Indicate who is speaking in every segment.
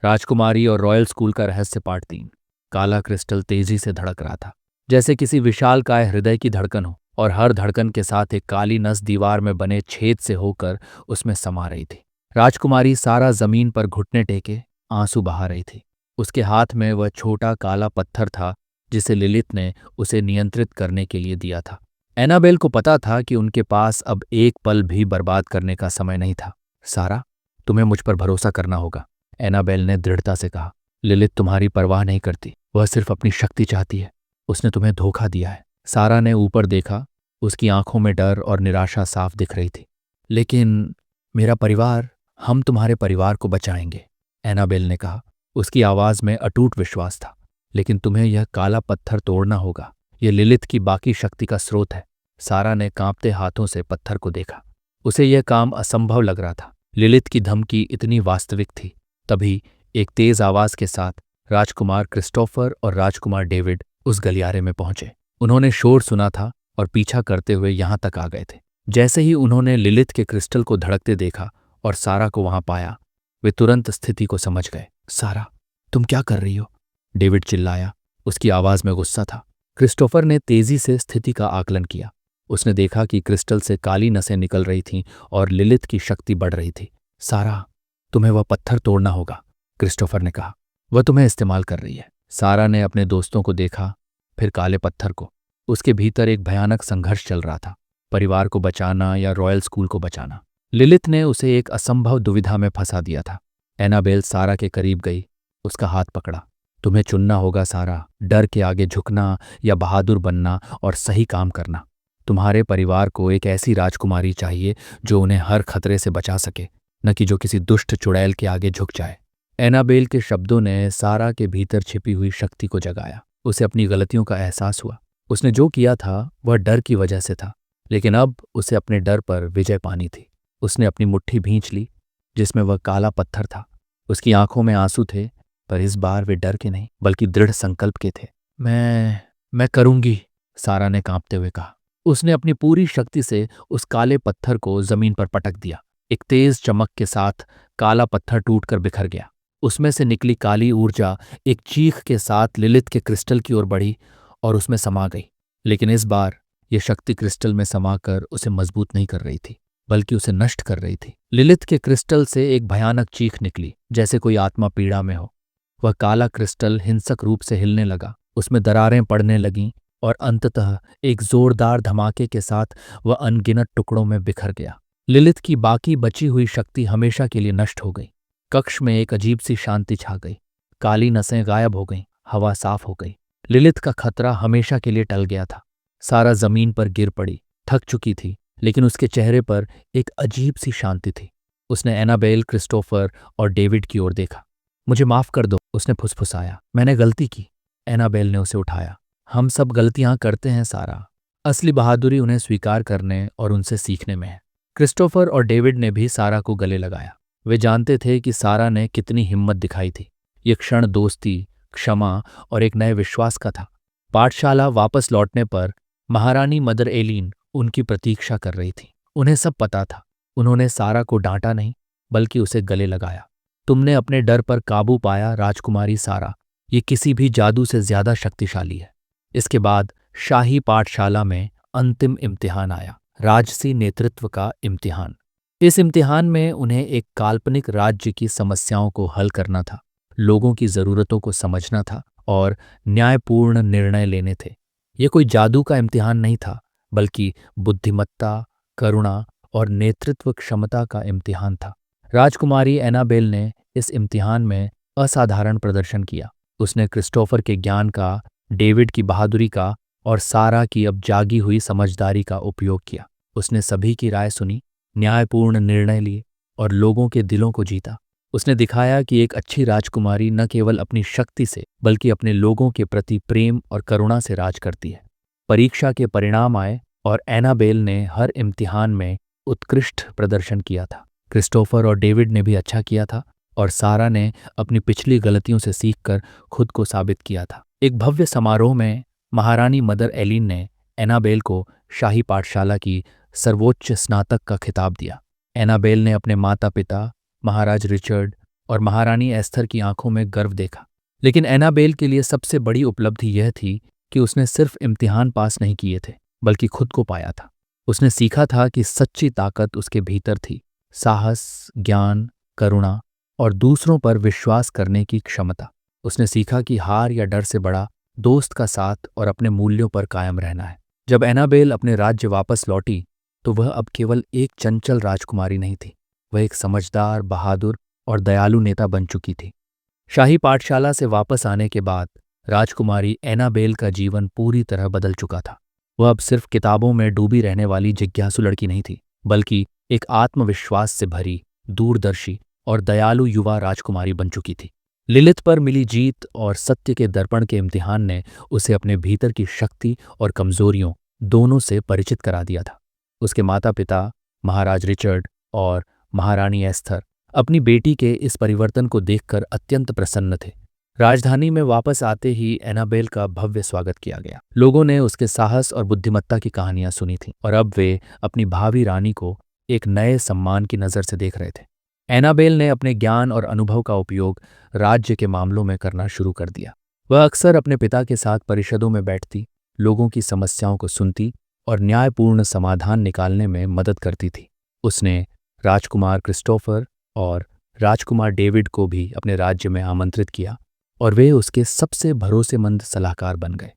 Speaker 1: राजकुमारी और royal school का रहस्य पार्ट 3। काला क्रिस्टल तेजी से धड़क रहा था, जैसे किसी विशालकाय हृदय की धड़कन हो, और हर धड़कन के साथ एक काली नस दीवार में बने छेद से होकर उसमें समा रही थी। राजकुमारी सारा जमीन पर घुटने टेके आंसू बहा रही थी। उसके हाथ में वह छोटा काला पत्थर था जिसे लिलित ने उसे नियंत्रित करने के लिए दिया था। एनाबेल को पता था कि उनके पास अब एक पल भी बर्बाद करने का समय नहीं था। सारा, तुम्हें मुझ पर भरोसा करना होगा, एनाबेल ने दृढ़ता से कहा। लिलित तुम्हारी परवाह नहीं करती, वह सिर्फ अपनी शक्ति चाहती है। उसने तुम्हें धोखा दिया है। सारा ने ऊपर देखा, उसकी आंखों में डर और निराशा साफ दिख रही थी। लेकिन मेरा परिवार, हम तुम्हारे परिवार को बचाएंगे, एनाबेल ने कहा। उसकी आवाज में अटूट विश्वास था। लेकिन तुम्हें यह काला पत्थर तोड़ना होगा, यह लिलित की बाकी शक्ति का स्रोत है। सारा ने कांपते हाथों से पत्थर को देखा। उसे यह काम असंभव लग रहा था। लिलित की धमकी इतनी वास्तविक थी। तभी एक तेज आवाज के साथ राजकुमार क्रिस्टोफर और राजकुमार डेविड उस गलियारे में पहुंचे। उन्होंने शोर सुना था और पीछा करते हुए यहां तक आ गए थे। जैसे ही उन्होंने लिलित के क्रिस्टल को धड़कते देखा और सारा को वहां पाया, वे तुरंत स्थिति को समझ गए। सारा, तुम क्या कर रही हो? डेविड चिल्लाया। उसकी आवाज में गुस्सा था। क्रिस्टोफर ने तेजी से स्थिति का आकलन किया। उसने देखा कि क्रिस्टल से काली नसें निकल रही थीं और लिलित की शक्ति बढ़ रही थी। सारा, तुम्हें वह पत्थर तोड़ना होगा, क्रिस्टोफर ने कहा। वह तुम्हें इस्तेमाल कर रही है। सारा ने अपने दोस्तों को देखा, फिर काले पत्थर को। उसके भीतर एक भयानक संघर्ष चल रहा था, परिवार को बचाना या रॉयल स्कूल को बचाना। लिलित ने उसे एक असंभव दुविधा में फंसा दिया था। एनाबेल सारा के करीब गई, उसका हाथ पकड़ा। तुम्हें चुनना होगा सारा, डर के आगे झुकना या बहादुर बनना और सही काम करना। तुम्हारे परिवार को एक ऐसी राजकुमारी चाहिए जो उन्हें हर खतरे से बचा सके, न कि जो किसी दुष्ट चुड़ैल के आगे झुक जाए। एनाबेल के शब्दों ने सारा के भीतर छिपी हुई शक्ति को जगाया। उसे अपनी गलतियों का एहसास हुआ। उसने जो किया था वह डर की वजह से था, लेकिन अब उसे अपने डर पर विजय पानी थी। उसने अपनी मुट्ठी भींच ली जिसमें वह काला पत्थर था। उसकी आंखों में आंसू थे, पर इस बार वे डर के नहीं बल्कि दृढ़ संकल्प के थे। मैं करूंगी, सारा ने कांपते हुए कहा। उसने अपनी पूरी शक्ति से उस काले पत्थर को जमीन पर पटक दिया। एक तेज चमक के साथ काला पत्थर टूटकर बिखर गया। उसमें से निकली काली ऊर्जा एक चीख के साथ लिलित के क्रिस्टल की ओर बढ़ी और उसमें समा गई। लेकिन इस बार यह शक्ति क्रिस्टल में समाकर उसे मजबूत नहीं कर रही थी, बल्कि उसे नष्ट कर रही थी। लिलित के क्रिस्टल से एक भयानक चीख निकली, जैसे कोई आत्मा पीड़ा में हो। वह काला क्रिस्टल हिंसक रूप से हिलने लगा, उसमें दरारें पड़ने लगीं और अंततः एक जोरदार धमाके के साथ वह अनगिनत टुकड़ों में बिखर गया। लिलित की बाकी बची हुई शक्ति हमेशा के लिए नष्ट हो गई। कक्ष में एक अजीब सी शांति छा गई। काली नसें गायब हो गईं, हवा साफ हो गई। लिलित का खतरा हमेशा के लिए टल गया था। सारा जमीन पर गिर पड़ी, थक चुकी थी, लेकिन उसके चेहरे पर एक अजीब सी शांति थी। उसने एनाबेल, क्रिस्टोफर और डेविड की ओर देखा। मुझे माफ कर दो, उसने फुसफुसाया। मैंने गलती की। एनाबेल ने उसे उठाया। हम सब गलतियां करते हैं सारा। असली बहादुरी उन्हें स्वीकार करने और उनसे सीखने में है। क्रिस्टोफर और डेविड ने भी सारा को गले लगाया। वे जानते थे कि सारा ने कितनी हिम्मत दिखाई थी। ये क्षण दोस्ती, क्षमा और एक नए विश्वास का था। पाठशाला वापस लौटने पर महारानी मदर एलीन उनकी प्रतीक्षा कर रही थी। उन्हें सब पता था। उन्होंने सारा को डांटा नहीं, बल्कि उसे गले लगाया। तुमने अपने डर पर काबू पाया राजकुमारी सारा, ये किसी भी जादू से ज्यादा शक्तिशाली है। इसके बाद शाही पाठशाला में अंतिम इम्तिहान आया, राजसी नेतृत्व का इम्तिहान। इस इम्तिहान में उन्हें एक काल्पनिक राज्य की समस्याओं को हल करना था, लोगों की जरूरतों को समझना था और न्यायपूर्ण निर्णय लेने थे। यह कोई जादू का इम्तिहान नहीं था, बल्कि बुद्धिमत्ता, करुणा और नेतृत्व क्षमता का इम्तिहान था। राजकुमारी एनाबेल ने इस इम्तिहान में असाधारण प्रदर्शन किया। उसने क्रिस्टोफर के ज्ञान का, डेविड की बहादुरी का और सारा की अब जागी हुई समझदारी का उपयोग किया। उसने सभी की राय सुनी, न्यायपूर्ण निर्णय लिए और लोगों के दिलों को जीता। उसने दिखाया कि एक अच्छी राजकुमारी न केवल अपनी शक्ति से बल्कि अपने लोगों के प्रति प्रेम और करुणा से राज करती है। परीक्षा के परिणाम आए और एनाबेल ने हर इम्तिहान में उत्कृष्ट प्रदर्शन किया था। क्रिस्टोफर और डेविड ने भी अच्छा किया था और सारा ने अपनी पिछली गलतियों से सीखकर खुद को साबित किया था। एक भव्य समारोह में महारानी मदर एलीन ने एनाबेल को शाही पाठशाला की सर्वोच्च स्नातक का खिताब दिया। एनाबेल ने अपने माता पिता, महाराज रिचर्ड और महारानी एस्थर की आंखों में गर्व देखा। लेकिन एनाबेल के लिए सबसे बड़ी उपलब्धि यह थी कि उसने सिर्फ इम्तिहान पास नहीं किए थे, बल्कि खुद को पाया था। उसने सीखा था कि सच्ची ताकत उसके भीतर थी, साहस, ज्ञान, करुणा और दूसरों पर विश्वास करने की क्षमता। उसने सीखा कि हार या डर से बड़ा दोस्त का साथ और अपने मूल्यों पर कायम रहना है। जब एनाबेल अपने राज्य वापस लौटी तो वह अब केवल एक चंचल राजकुमारी नहीं थी, वह एक समझदार, बहादुर और दयालु नेता बन चुकी थी। शाही पाठशाला से वापस आने के बाद राजकुमारी एनाबेल का जीवन पूरी तरह बदल चुका था। वह अब सिर्फ किताबों में डूबी रहने वाली जिज्ञासु लड़की नहीं थी, बल्कि एक आत्मविश्वास से भरी, दूरदर्शी और दयालु युवा राजकुमारी बन चुकी थी। लिलित पर मिली जीत और सत्य के दर्पण के इम्तिहान ने उसे अपने भीतर की शक्ति और कमजोरियों दोनों से परिचित करा दिया था। उसके माता पिता, महाराज रिचर्ड और महारानी एस्थर, अपनी बेटी के इस परिवर्तन को देखकर अत्यंत प्रसन्न थे। राजधानी में वापस आते ही एनाबेल का भव्य स्वागत किया गया। लोगों ने उसके साहस और बुद्धिमत्ता की कहानियां सुनी थीं और अब वे अपनी भावी रानी को एक नए सम्मान की नज़र से देख रहे थे। एनाबेल ने अपने ज्ञान और अनुभव का उपयोग राज्य के मामलों में करना शुरू कर दिया। वह अक्सर अपने पिता के साथ परिषदों में बैठती, लोगों की समस्याओं को सुनती और न्यायपूर्ण समाधान निकालने में मदद करती थी। उसने राजकुमार क्रिस्टोफर और राजकुमार डेविड को भी अपने राज्य में आमंत्रित किया और वे उसके सबसे भरोसेमंद सलाहकार बन गए।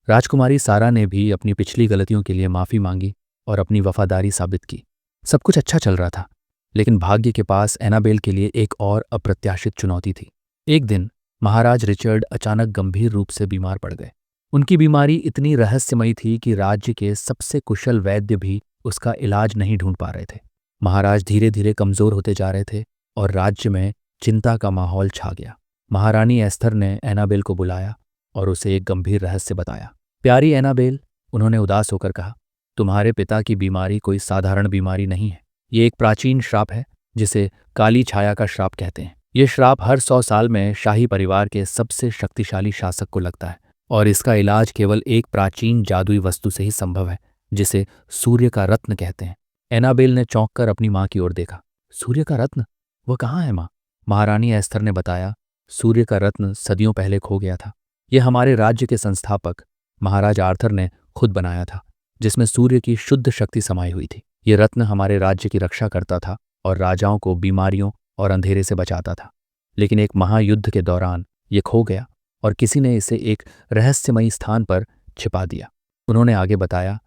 Speaker 1: राजकुमारी सारा ने भी अपनी पिछली गलतियों के लिए माफ़ी मांगी और अपनी वफादारी साबित की। सब कुछ अच्छा चल रहा था, लेकिन भाग्य के पास एनाबेल के लिए एक और अप्रत्याशित चुनौती थी। एक दिन महाराज रिचर्ड अचानक गंभीर रूप से बीमार पड़ गए। उनकी बीमारी इतनी रहस्यमयी थी कि राज्य के सबसे कुशल वैद्य भी उसका इलाज नहीं ढूंढ पा रहे थे। महाराज धीरे धीरे कमजोर होते जा रहे थे और राज्य में चिंता का माहौल छा गया। महारानी एस्थर ने एनाबेल को बुलाया और उसे एक गंभीर रहस्य बताया। प्यारी एनाबेल, उन्होंने उदास होकर कहा, तुम्हारे पिता की बीमारी कोई साधारण बीमारी नहीं है। ये एक प्राचीन श्राप है जिसे काली छाया का श्राप कहते हैं। ये श्राप हर 100 साल में शाही परिवार के सबसे शक्तिशाली शासक को लगता है और इसका इलाज केवल एक प्राचीन जादुई वस्तु से ही संभव है, जिसे सूर्य का रत्न कहते हैं। एनाबेल ने चौंककर अपनी माँ की ओर देखा। सूर्य का रत्न? वह कहाँ है माँ? महारानी एस्थर ने बताया, सूर्य का रत्न सदियों पहले खो गया था। यह हमारे राज्य के संस्थापक महाराज आर्थर ने खुद बनाया था, जिसमें सूर्य की शुद्ध शक्ति समाई हुई थी। ये रत्न हमारे राज्य की रक्षा करता था और राजाओं को बीमारियों और अंधेरे से बचाता था। लेकिन एक महायुद्ध के दौरान ये खो गया और किसी ने इसे एक रहस्यमयी स्थान पर छिपा दिया। उन्होंने आगे बताया,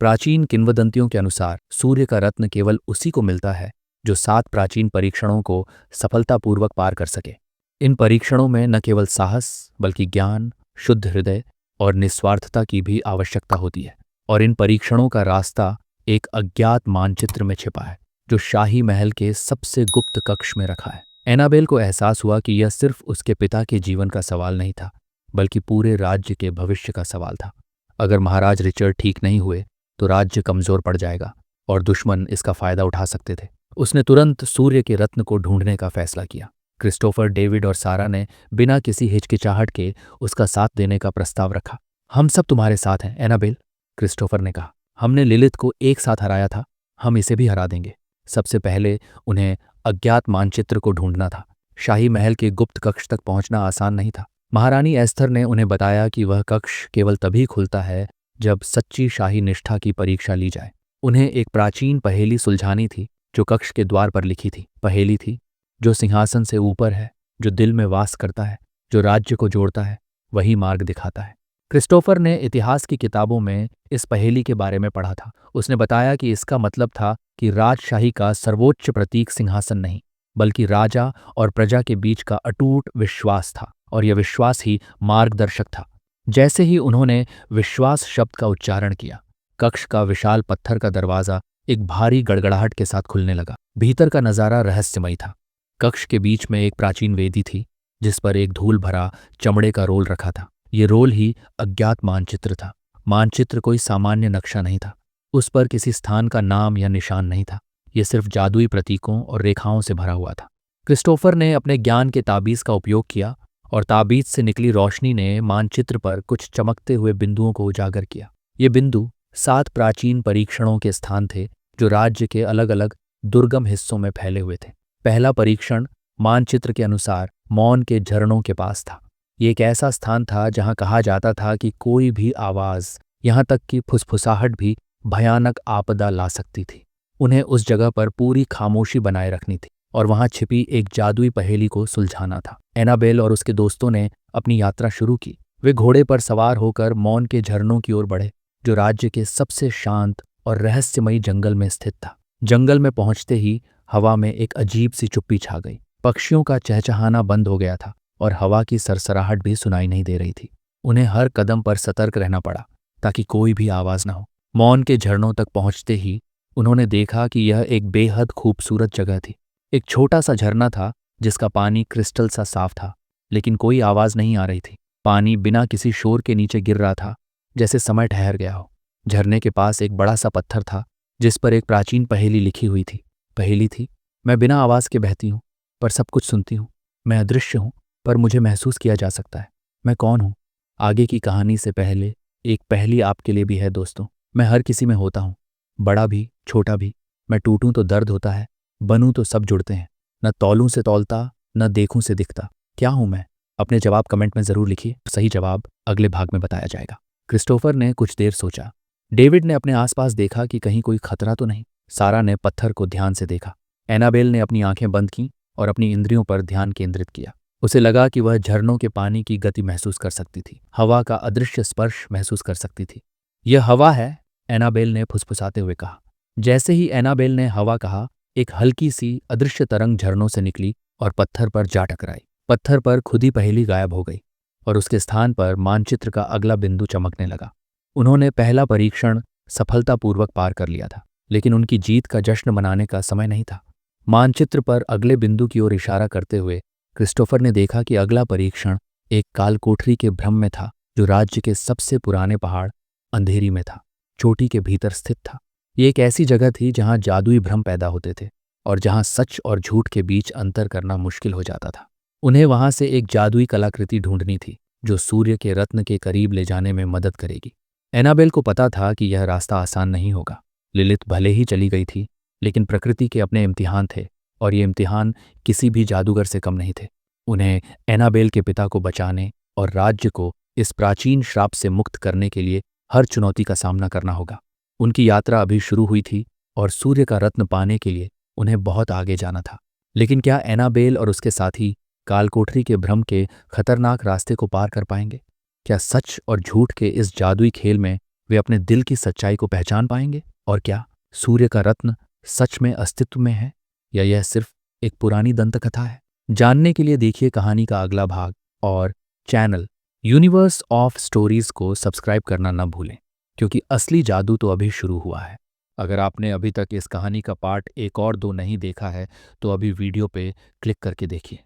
Speaker 1: प्राचीन किंवदंतियों के अनुसार सूर्य का रत्न केवल उसी को मिलता है जो 7 प्राचीन परीक्षणों को सफलतापूर्वक पार कर सके। इन परीक्षणों में न केवल साहस, बल्कि ज्ञान, शुद्ध हृदय और निस्वार्थता की भी आवश्यकता होती है। और इन परीक्षणों का रास्ता एक अज्ञात मानचित्र में छिपा है, जो शाही महल के सबसे गुप्त कक्ष में रखा है। एनाबेल को एहसास हुआ कि यह सिर्फ उसके पिता के जीवन का सवाल नहीं था, बल्कि पूरे राज्य के भविष्य का सवाल था। अगर महाराज रिचर्ड ठीक नहीं हुए तो राज्य कमजोर पड़ जाएगा और दुश्मन इसका फायदा उठा सकते थे। उसने तुरंत सूर्य के रत्न को ढूंढने का फैसला किया। क्रिस्टोफर, डेविड और सारा ने बिना किसी हिचकिचाहट के उसका साथ देने का प्रस्ताव रखा। हम सब तुम्हारे साथ हैं एनाबेल, क्रिस्टोफर ने कहा। हमने लिलित को एक साथ हराया था, हम इसे भी हरा देंगे। सबसे पहले उन्हें अज्ञात मानचित्र को ढूंढना था। शाही महल के गुप्त कक्ष तक पहुंचना आसान नहीं था। महारानी एस्थर ने उन्हें बताया कि वह कक्ष केवल तभी खुलता है जब सच्ची शाही निष्ठा की परीक्षा ली जाए। उन्हें एक प्राचीन पहेली सुलझानी थी जो कक्ष के द्वार पर लिखी थी। पहेली थी, जो सिंहासन से ऊपर है, जो दिल में वास करता है, जो राज्य को जोड़ता है, वही मार्ग दिखाता है। क्रिस्टोफर ने इतिहास की किताबों में इस पहेली के बारे में पढ़ा था। उसने बताया कि इसका मतलब था कि राजशाही का सर्वोच्च प्रतीक सिंहासन नहीं, बल्कि राजा और प्रजा के बीच का अटूट विश्वास था, और यह विश्वास ही मार्गदर्शक था। जैसे ही उन्होंने विश्वास शब्द का उच्चारण किया, कक्ष का विशाल पत्थर का दरवाजा एक भारी गड़गड़ाहट के साथ खुलने लगा। भीतर का नजारा रहस्यमयी था। कक्ष के बीच में एक प्राचीन वेदी थी, जिस पर एक धूल भरा चमड़े का रोल रखा था। ये रोल ही अज्ञात मानचित्र था। मानचित्र कोई सामान्य नक्शा नहीं था। उस पर किसी स्थान का नाम या निशान नहीं था। ये सिर्फ जादुई प्रतीकों और रेखाओं से भरा हुआ था। क्रिस्टोफर ने अपने ज्ञान के ताबीज का उपयोग किया और ताबीज से निकली रोशनी ने मानचित्र पर कुछ चमकते हुए बिंदुओं को उजागर किया। ये बिंदु 7 प्राचीन परीक्षणों के स्थान थे, जो राज्य के अलग अलग दुर्गम हिस्सों में फैले हुए थे। पहला परीक्षण मानचित्र के अनुसार मौन के झरनों के पास था। ये एक ऐसा स्थान था जहां कहा जाता था कि कोई भी आवाज, यहां तक कि फुसफुसाहट भी भयानक आपदा ला सकती थी। उन्हें उस जगह पर पूरी खामोशी बनाए रखनी थी और वहां छिपी एक जादुई पहेली को सुलझाना था। एनाबेल और उसके दोस्तों ने अपनी यात्रा शुरू की। वे घोड़े पर सवार होकर मौन के झरनों की ओर बढ़े, जो राज्य के सबसे शांत और रहस्यमयी जंगल में स्थित था। जंगल में पहुंचते ही हवा में एक अजीब सी चुप्पी छा गई। पक्षियों का चहचहाना बंद हो गया था और हवा की सरसराहट भी सुनाई नहीं दे रही थी। उन्हें हर कदम पर सतर्क रहना पड़ा ताकि कोई भी आवाज न हो। मौन के झरनों तक पहुंचते ही उन्होंने देखा कि यह एक बेहद खूबसूरत जगह थी। एक छोटा सा झरना था जिसका पानी क्रिस्टल सा साफ था, लेकिन कोई आवाज नहीं आ रही थी। पानी बिना किसी शोर के नीचे गिर रहा था, जैसे समय ठहर गया हो। झरने के पास एक बड़ा सा पत्थर था जिस पर एक प्राचीन पहेली लिखी हुई थी। पहेली थी, मैं बिना आवाज के बहती हूँ पर सब कुछ सुनती हूँ। मैं अदृश्य हूँ पर मुझे महसूस किया जा सकता है। मैं कौन हूँ? आगे की कहानी से पहले एक पहेली आपके लिए भी है दोस्तों। मैं हर किसी में होता हूँ, बड़ा भी छोटा भी। मैं टूटूं तो दर्द होता है, बनूं तो सब जुड़ते हैं। न तौलूं से तौलता, न देखूं से दिखता। क्या हूं मैं? अपने जवाब कमेंट में जरूर लिखिए। सही जवाब अगले भाग में बताया जाएगा। क्रिस्टोफर ने कुछ देर सोचा। डेविड ने अपने आसपास देखा कि कहीं कोई खतरा तो नहीं। सारा ने पत्थर को ध्यान से देखा। एनाबेल ने अपनी आंखें बंद की और अपनी इंद्रियों पर ध्यान केंद्रित किया। उसे लगा कि वह झरनों के पानी की गति महसूस कर सकती थी, हवा का अदृश्य स्पर्श महसूस कर सकती थी। यह हवा है, एनाबेल ने फुसफुसाते हुए कहा। जैसे ही एनाबेल ने हवा कहा, एक हल्की सी अदृश्य तरंग झरनों से निकली और पत्थर पर जा टकराई। पत्थर पर खुद ही पहेली गायब हो गई और उसके स्थान पर मानचित्र का अगला बिंदु चमकने लगा। उन्होंने पहला परीक्षण सफलतापूर्वक पार कर लिया था, लेकिन उनकी जीत का जश्न मनाने का समय नहीं था। मानचित्र पर अगले बिंदु की ओर इशारा करते हुए क्रिस्टोफर ने देखा कि अगला परीक्षण एक काल कोठरी के भ्रम में था, जो राज्य के सबसे पुराने पहाड़ अंधेरी में था, चोटी के भीतर स्थित था। ये एक ऐसी जगह थी जहां जादुई भ्रम पैदा होते थे और जहां सच और झूठ के बीच अंतर करना मुश्किल हो जाता था। उन्हें वहां से एक जादुई कलाकृति ढूंढनी थी जो सूर्य के रत्न के करीब ले जाने में मदद करेगी। एनाबेल को पता था कि यह रास्ता आसान नहीं होगा। लिलित भले ही चली गई थी, लेकिन प्रकृति के अपने इम्तिहान थे और ये इम्तिहान किसी भी जादूगर से कम नहीं थे। उन्हें एनाबेल के पिता को बचाने और राज्य को इस प्राचीन श्राप से मुक्त करने के लिए हर चुनौती का सामना करना होगा। उनकी यात्रा अभी शुरू हुई थी और सूर्य का रत्न पाने के लिए उन्हें बहुत आगे जाना था। लेकिन क्या एनाबेल और उसके साथी कालकोठरी के भ्रम के खतरनाक रास्ते को पार कर पाएंगे? क्या सच और झूठ के इस जादुई खेल में वे अपने दिल की सच्चाई को पहचान पाएंगे? और क्या सूर्य का रत्न सच में अस्तित्व में है या यह सिर्फ एक पुरानी दंतकथा है? जानने के लिए देखिए कहानी का अगला भाग और चैनल यूनिवर्स ऑफ स्टोरीज को सब्सक्राइब करना न भूलें, क्योंकि असली जादू तो अभी शुरू हुआ है। अगर आपने अभी तक इस कहानी का पार्ट 1 और 2 नहीं देखा है तो अभी वीडियो पे क्लिक करके देखिए।